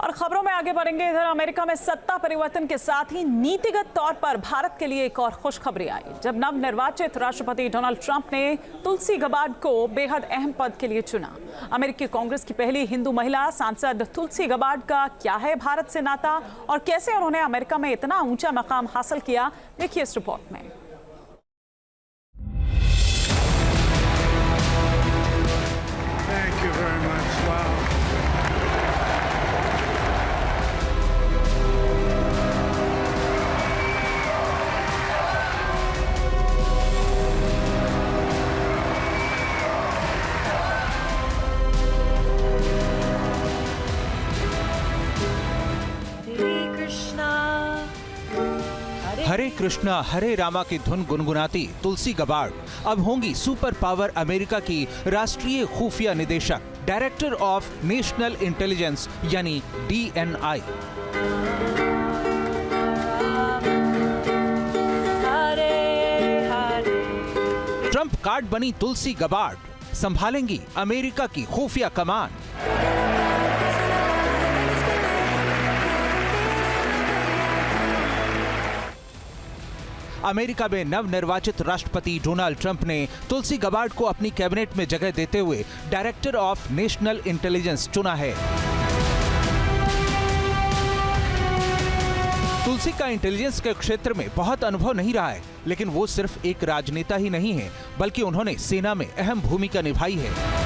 और खबरों में आगे बढ़ेंगे। इधर अमेरिका में सत्ता परिवर्तन के साथ ही नीतिगत तौर पर भारत के लिए एक और खुशखबरी आई, जब नवनिर्वाचित राष्ट्रपति डोनाल्ड ट्रंप ने तुलसी गबार्ड को बेहद अहम पद के लिए चुना। अमेरिकी कांग्रेस की पहली हिंदू महिला सांसद तुलसी गबार्ड का क्या है भारत से नाता और कैसे उन्होंने अमेरिका में इतना ऊंचा मकाम हासिल किया, देखिए इस रिपोर्ट में। हरे कृष्णा हरे रामा की धुन गुनगुनाती तुलसी गबार्ड अब होंगी सुपर पावर अमेरिका की राष्ट्रीय खुफिया निदेशक, डायरेक्टर ऑफ नेशनल इंटेलिजेंस यानी DNI। ट्रंप कार्ड बनी तुलसी गबार्ड, संभालेंगी अमेरिका की खुफिया कमान। अमेरिका में नवनिर्वाचित राष्ट्रपति डोनाल्ड ट्रंप ने तुलसी गबार्ड को अपनी कैबिनेट में जगह देते हुए डायरेक्टर ऑफ नेशनल इंटेलिजेंस चुना है। तुलसी का इंटेलिजेंस के क्षेत्र में बहुत अनुभव नहीं रहा है, लेकिन वो सिर्फ एक राजनेता ही नहीं है, बल्कि उन्होंने सेना में अहम भूमिका निभाई है।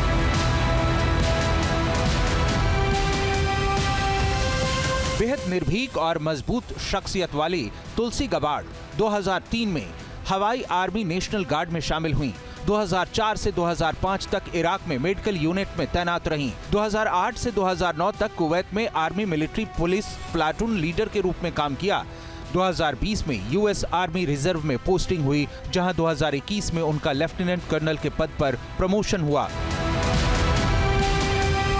बेहद निर्भीक और मजबूत शख्सियत वाली तुलसी गबार्ड 2003 में हवाई आर्मी नेशनल गार्ड में शामिल हुई। 2004 से 2005 तक इराक में मेडिकल यूनिट में तैनात रहीं। 2008 से 2009 तक कुवैत में army military police platoon leader के रूप में काम किया। 2020 में यूएस आर्मी रिजर्व में पोस्टिंग हुई, जहां 2021 में उनका लेफ्टिनेंट कर्नल के पद पर प्रमोशन हुआ।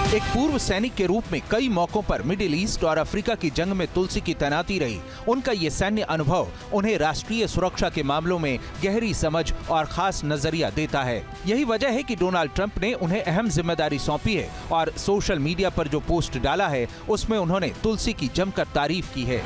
एक पूर्व सैनिक के रूप में कई मौकों पर मिडिल ईस्ट और अफ्रीका की जंग में तुलसी की तैनाती रही। उनका ये सैन्य अनुभव उन्हें राष्ट्रीय सुरक्षा के मामलों में गहरी समझ और खास नजरिया देता है। यही वजह है कि डोनाल्ड ट्रंप ने उन्हें अहम जिम्मेदारी सौंपी है और सोशल मीडिया पर जो पोस्ट डाला है उसमें उन्होंने तुलसी की जमकर तारीफ की है।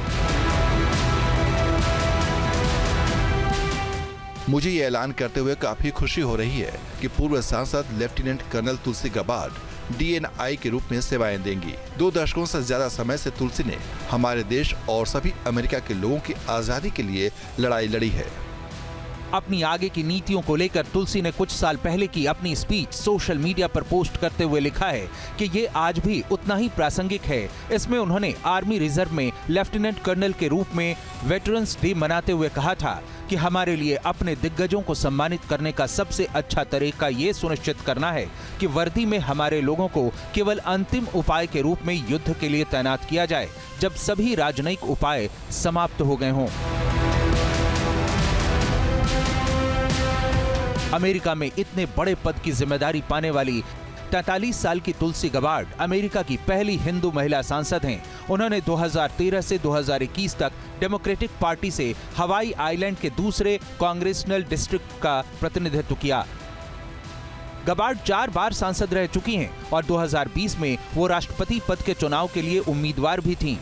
मुझे ये ऐलान करते हुए काफी खुशी हो रही है कि पूर्व सांसद लेफ्टिनेंट कर्नल तुलसी गबार्ड DNI के रूप में सेवाएं देंगी। 2 दशकों से ज्यादा समय से तुलसी ने हमारे देश और सभी अमेरिका के लोगों की आजादी के लिए लड़ाई लड़ी है। अपनी आगे की नीतियों को लेकर तुलसी ने कुछ साल पहले की अपनी स्पीच सोशल मीडिया पर पोस्ट करते हुए लिखा है कि ये आज भी उतना ही प्रासंगिक है। इसमें उन्होंने आर्मी रिजर्व में लेफ्टिनेंट कर्नल के रूप में वेटरन्स डे मनाते हुए कहा था कि हमारे लिए अपने दिग्गजों को सम्मानित करने का सबसे अच्छा तरीका ये सुनिश्चित करना है कि वर्दी में हमारे लोगों को केवल अंतिम उपाय के रूप में युद्ध के लिए तैनात किया जाए, जब सभी राजनयिक उपाय समाप्त हो गए हों। अमेरिका में इतने बड़े पद की जिम्मेदारी पाने वाली 43 साल की तुलसी गबार्ड अमेरिका की पहली हिंदू महिला सांसद हैं। उन्होंने 2013 से 2021 तक डेमोक्रेटिक पार्टी से हवाई आइलैंड के दूसरे कांग्रेसनल डिस्ट्रिक्ट का प्रतिनिधित्व किया। गबार्ड 4 बार सांसद रह चुकी हैं और 2020 में वो राष्ट्रपति पद के चुनाव के लिए उम्मीदवार भी थीं।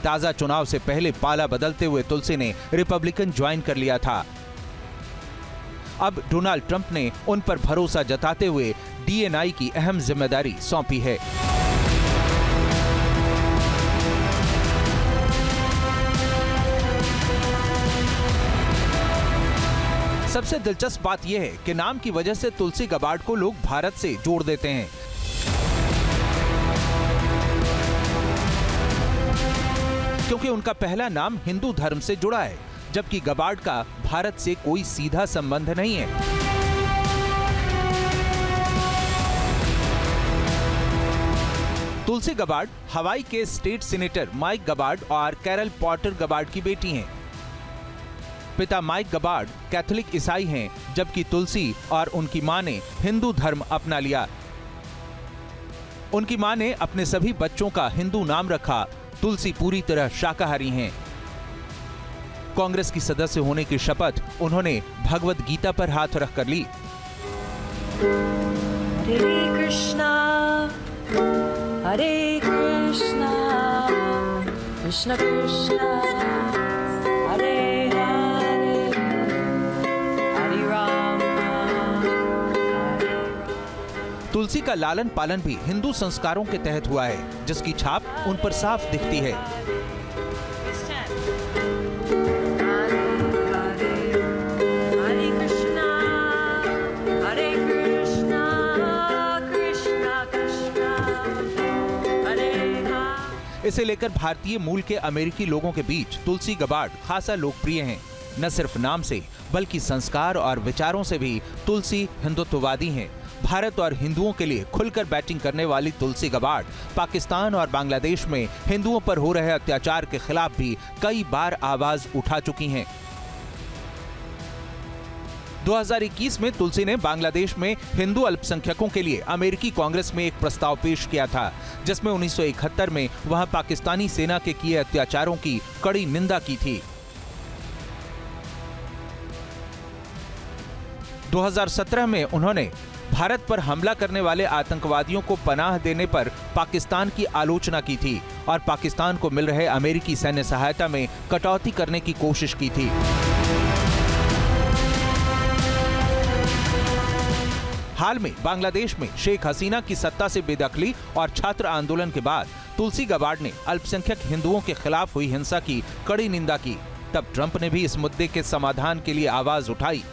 ताजा चुनाव से पहले पाला बदलते हुए तुलसी ने रिपब्लिकन ज्वाइन कर लिया था। अब डोनाल्ड ट्रंप ने उन पर भरोसा जताते हुए DNI की अहम जिम्मेदारी सौंपी है। सबसे दिलचस्प बात यह है कि नाम की वजह से तुलसी गबार्ड को लोग भारत से जोड़ देते हैं। क्योंकि उनका पहला नाम हिंदू धर्म से जुड़ा है, जबकि गबार्ड का भारत से कोई सीधा संबंध नहीं है। तुलसी गबार्ड हवाई के स्टेट सीनेटर माइक गबार्ड और कैरल पॉटर गबार्ड की बेटी हैं। पिता माइक गबार्ड कैथोलिक ईसाई हैं, जबकि तुलसी और उनकी मां ने हिंदू धर्म अपना लिया। उनकी मां ने अपने सभी बच्चों का हिंदू नाम रखा। तुलसी पूरी तरह शाकाहारी हैं। कांग्रेस की सदस्य होने की शपथ उन्होंने भगवत गीता पर हाथ रखकर ली। हरे Krishna Hare Krishna, Krishna Krishna, Hare Hare, Hare Rama, Hare Rama। तुलसी का लालन पालन भी हिंदू संस्कारों के तहत हुआ है, जिसकी छाप उन पर साफ दिखती है। इसे लेकर भारतीय मूल के अमेरिकी लोगों के बीच तुलसी गबार्ड खासा लोकप्रिय हैं। न सिर्फ नाम से बल्कि संस्कार और विचारों से भी तुलसी हिंदुत्ववादी हैं। भारत और हिंदुओं के लिए खुलकर बैटिंग करने वाली तुलसी गबार्ड पाकिस्तान और बांग्लादेश में हिंदुओं पर हो रहे अत्याचार के खिलाफ भी कई बार आवाज उठा चुकी हैं। 2021 में तुलसी ने बांग्लादेश में हिंदू अल्पसंख्यकों के लिए अमेरिकी कांग्रेस में एक प्रस्ताव पेश किया था, जिसमें 1971 में वहां पाकिस्तानी सेना के किए अत्याचारों की कड़ी निंदा की थी। 2017 में उन्होंने भारत पर हमला करने वाले आतंकवादियों को पनाह देने पर पाकिस्तान की आलोचना की थी और पाकिस्तान को मिल रहे अमेरिकी सैन्य सहायता में कटौती करने की कोशिश की थी। हाल में बांग्लादेश में शेख हसीना की सत्ता से बेदखली और छात्र आंदोलन के बाद तुलसी गबार्ड ने अल्पसंख्यक हिंदुओं के खिलाफ हुई हिंसा की कड़ी निंदा की। तब ट्रंप ने भी इस मुद्दे के समाधान के लिए आवाज उठाई।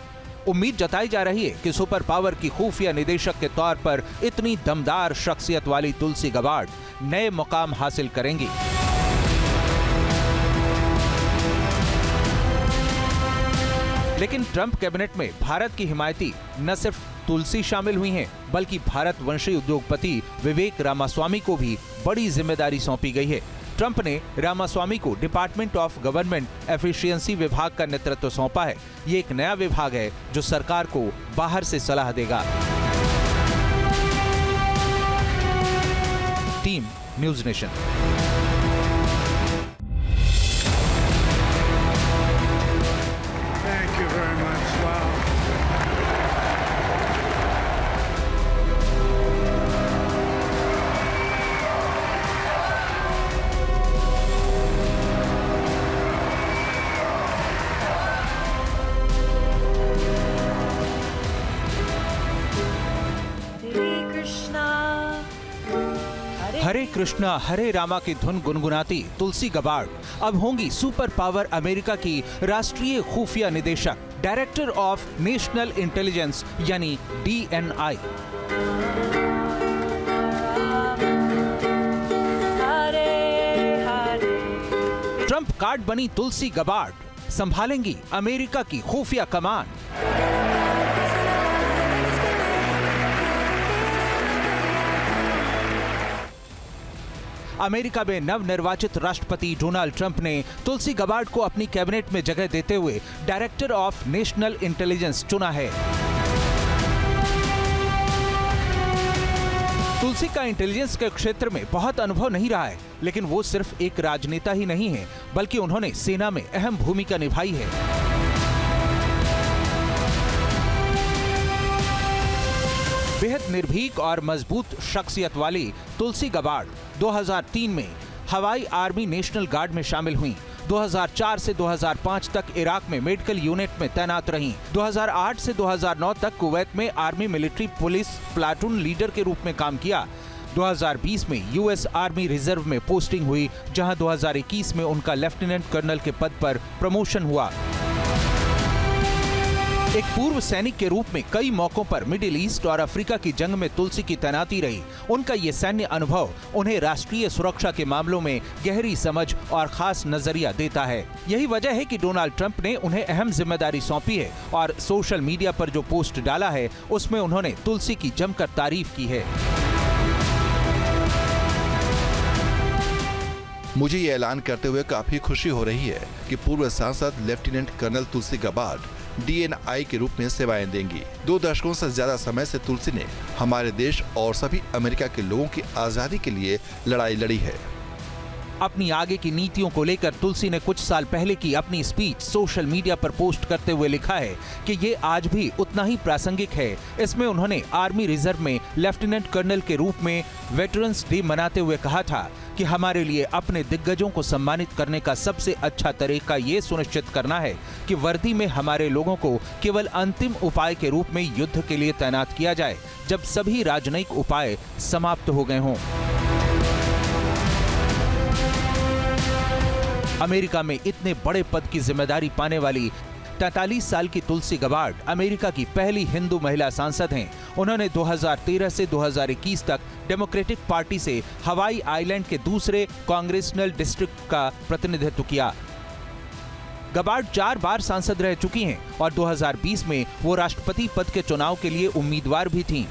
उम्मीद जताई जा रही है कि सुपर पावर की खुफिया निदेशक के तौर पर इतनी दमदार शख्सियत वाली तुलसी गबार्ड नए मुकाम हासिल करेंगी। लेकिन ट्रंप कैबिनेट में भारत की हिमायती न सिर्फ तुलसी शामिल हुई हैं, बल्कि भारत वंशी उद्योगपति विवेक रामास्वामी को भी बड़ी जिम्मेदारी सौंपी गई है। ट्रंप ने रामास्वामी को डिपार्टमेंट ऑफ गवर्नमेंट एफिशिएंसी विभाग का नेतृत्व सौंपा है। ये एक नया विभाग है जो सरकार को बाहर से सलाह देगा। Team news nation. Thank you very much. Wow. हरे कृष्णा हरे रामा की धुन गुनगुनाती तुलसी गबार्ड अब होंगी सुपर पावर अमेरिका की राष्ट्रीय खुफिया निदेशक, डायरेक्टर ऑफ नेशनल इंटेलिजेंस यानी DNI। ट्रंप कार्ड बनी तुलसी गबार्ड संभालेंगी अमेरिका की खुफिया कमान। अमेरिका में नवनिर्वाचित राष्ट्रपति डोनाल्ड ट्रंप ने तुलसी गबार्ड को अपनी कैबिनेट में जगह देते हुए डायरेक्टर ऑफ नेशनल इंटेलिजेंस चुना है। तुलसी का इंटेलिजेंस के क्षेत्र में बहुत अनुभव नहीं रहा है, लेकिन वो सिर्फ एक राजनेता ही नहीं है, बल्कि उन्होंने सेना में अहम भूमिका निभाई है। बेहद निर्भीक और मजबूत शख्सियत वाली तुलसी गबार्ड 2003 में हवाई आर्मी नेशनल गार्ड में शामिल हुई। 2004 से 2005 तक इराक में मेडिकल यूनिट में तैनात रहीं। 2008 से 2009 तक कुवैत में army military police platoon leader के रूप में काम किया। 2020 में यूएस आर्मी रिजर्व में पोस्टिंग हुई, जहां 2021 में उनका लेफ्टिनेंट कर्नल के पद पर प्रमोशन हुआ। एक पूर्व सैनिक के रूप में कई मौकों पर मिडिल ईस्ट और अफ्रीका की जंग में तुलसी की तैनाती रही। उनका ये सैन्य अनुभव उन्हें राष्ट्रीय सुरक्षा के मामलों में गहरी समझ और खास नजरिया देता है। यही वजह है कि डोनाल्ड ट्रंप ने उन्हें अहम जिम्मेदारी सौंपी है और सोशल मीडिया पर जो पोस्ट डाला है उसमें उन्होंने तुलसी की जमकर तारीफ की है। मुझे ये ऐलान करते हुए काफी खुशी हो रही है कि पूर्व सांसद लेफ्टिनेंट कर्नल तुलसी गबार्ड DNI के रूप में सेवाएं देंगी। 2 दशकों से ज्यादा समय से तुलसी ने हमारे देश और सभी अमेरिका के लोगों की आजादी के लिए लड़ाई लड़ी है। अपनी आगे की नीतियों को लेकर तुलसी ने कुछ साल पहले की अपनी स्पीच सोशल मीडिया पर पोस्ट करते हुए लिखा है कि ये आज भी उतना ही प्रासंगिक है। इसमें उन्होंने आर्मी रिजर्व में लेफ्टिनेंट कर्नल के रूप में वेटरन्स डे मनाते हुए कहा था कि हमारे लिए अपने दिग्गजों को सम्मानित करने का सबसे अच्छा तरीका ये सुनिश्चित करना है कि वर्दी में हमारे लोगों को केवल अंतिम उपाय के रूप में युद्ध के लिए तैनात किया जाए, जब सभी राजनयिक उपाय समाप्त हो गए हों। अमेरिका में इतने बड़े पद की जिम्मेदारी पाने वाली 43 साल की तुलसी गबार्ड अमेरिका की पहली हिंदू महिला सांसद हैं। उन्होंने 2013 से 2021 तक डेमोक्रेटिक पार्टी से हवाई आइलैंड के दूसरे कांग्रेसनल डिस्ट्रिक्ट का प्रतिनिधित्व किया। गबार्ड 4 बार सांसद रह चुकी हैं और 2020 में वो राष्ट्रपति पद के चुनाव के लिए उम्मीदवार भी थीं।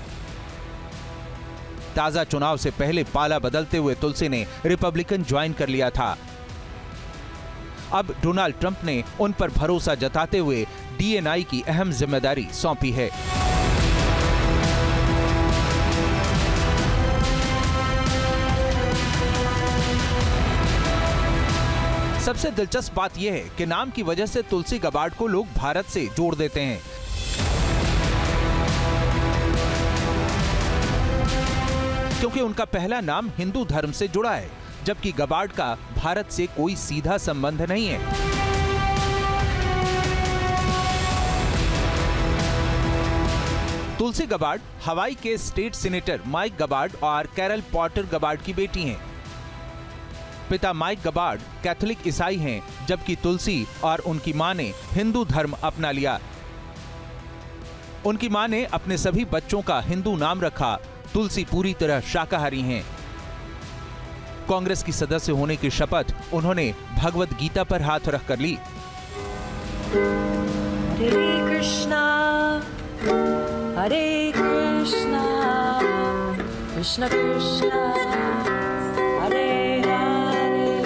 ताजा चुनाव से पहले पाला बदलते हुए तुलसी ने रिपब्लिकन ज्वाइन कर लिया था। अब डोनाल्ड ट्रंप ने उन पर भरोसा जताते हुए DNI की अहम जिम्मेदारी सौंपी है। सबसे दिलचस्प बात यह है कि नाम की वजह से तुलसी गबार्ड को लोग भारत से जोड़ देते हैं। क्योंकि उनका पहला नाम हिंदू धर्म से जुड़ा है, जबकि गबार्ड का भारत से कोई सीधा संबंध नहीं है। तुलसी गबार्ड हवाई के स्टेट सीनेटर माइक गबार्ड और कैरल पॉटर गबार्ड की बेटी हैं। पिता माइक गबार्ड कैथोलिक ईसाई हैं, जबकि तुलसी और उनकी मां ने हिंदू धर्म अपना लिया। उनकी मां ने अपने सभी बच्चों का हिंदू नाम रखा। तुलसी पूरी तरह शाकाहारी हैं। कांग्रेस की सदस्य होने की शपथ उन्होंने भगवत गीता पर हाथ रखकर ली। Hare Krishna, Hare Krishna, Krishna Krishna, Hare Hare,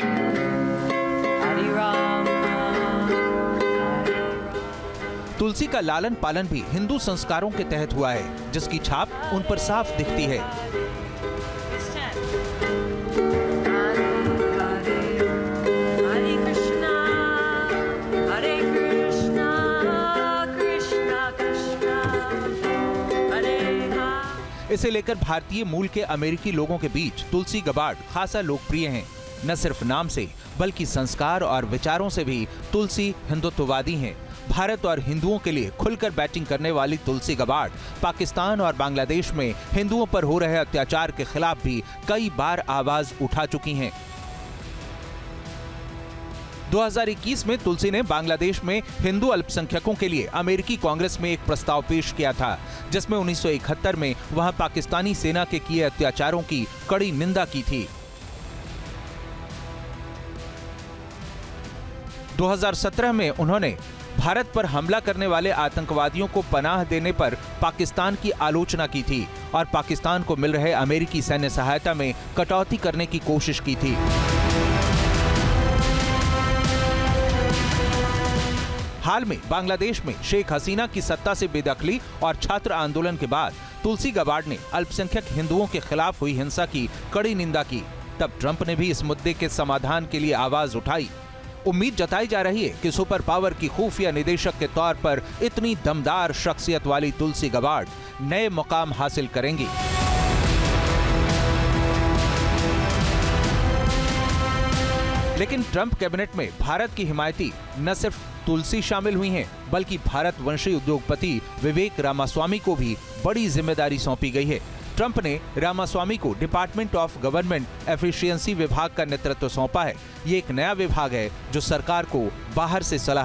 Hare Rama, Hare Rama। तुलसी का लालन पालन भी हिंदू संस्कारों के तहत हुआ है, जिसकी छाप उन पर साफ दिखती है। इसे लेकर भारतीय मूल के अमेरिकी लोगों के बीच तुलसी गबार्ड खासा लोकप्रिय हैं। न सिर्फ नाम से बल्कि संस्कार और विचारों से भी तुलसी हिंदुत्ववादी हैं। भारत और हिंदुओं के लिए खुलकर बैटिंग करने वाली तुलसी गबार्ड पाकिस्तान और बांग्लादेश में हिंदुओं पर हो रहे अत्याचार के खिलाफ भी कई बार आवाज उठा चुकी हैं। 2021 में तुलसी ने बांग्लादेश में हिंदू अल्पसंख्यकों के लिए अमेरिकी कांग्रेस में एक प्रस्ताव पेश किया था, जिसमें 1971 में वहां पाकिस्तानी सेना के किए अत्याचारों की कड़ी निंदा की थी। 2017 में उन्होंने भारत पर हमला करने वाले आतंकवादियों को पनाह देने पर पाकिस्तान की आलोचना की थी और पाकिस्तान को मिल रहे अमेरिकी सैन्य सहायता में कटौती करने की कोशिश की थी। हाल में बांग्लादेश में शेख हसीना की सत्ता से बेदखली और छात्र आंदोलन के बाद तुलसी गबार्ड ने अल्पसंख्यक हिंदुओं के खिलाफ हुई हिंसा की कड़ी निंदा की। तब ट्रंप ने भी इस मुद्दे के समाधान के लिए आवाज उठाई। उम्मीद जताई जा रही है कि सुपर पावर की खुफिया निदेशक के तौर पर इतनी दमदार शख्सियत वाली तुलसी गबार्ड नए मुकाम हासिल करेंगी। लेकिन ट्रंप कैबिनेट में भारत की हिमायती न सिर्फ तुलसी शामिल हुई हैं, बल्कि भारत वंशी उद्योगपति विवेक रामास्वामी को भी बड़ी जिम्मेदारी सौंपी गई है। ट्रंप ने रामास्वामी को डिपार्टमेंट ऑफ गवर्नमेंट एफिशिएंसी विभाग का नेतृत्व सौंपा है। ये एक नया विभाग है जो सरकार को बाहर से सलाह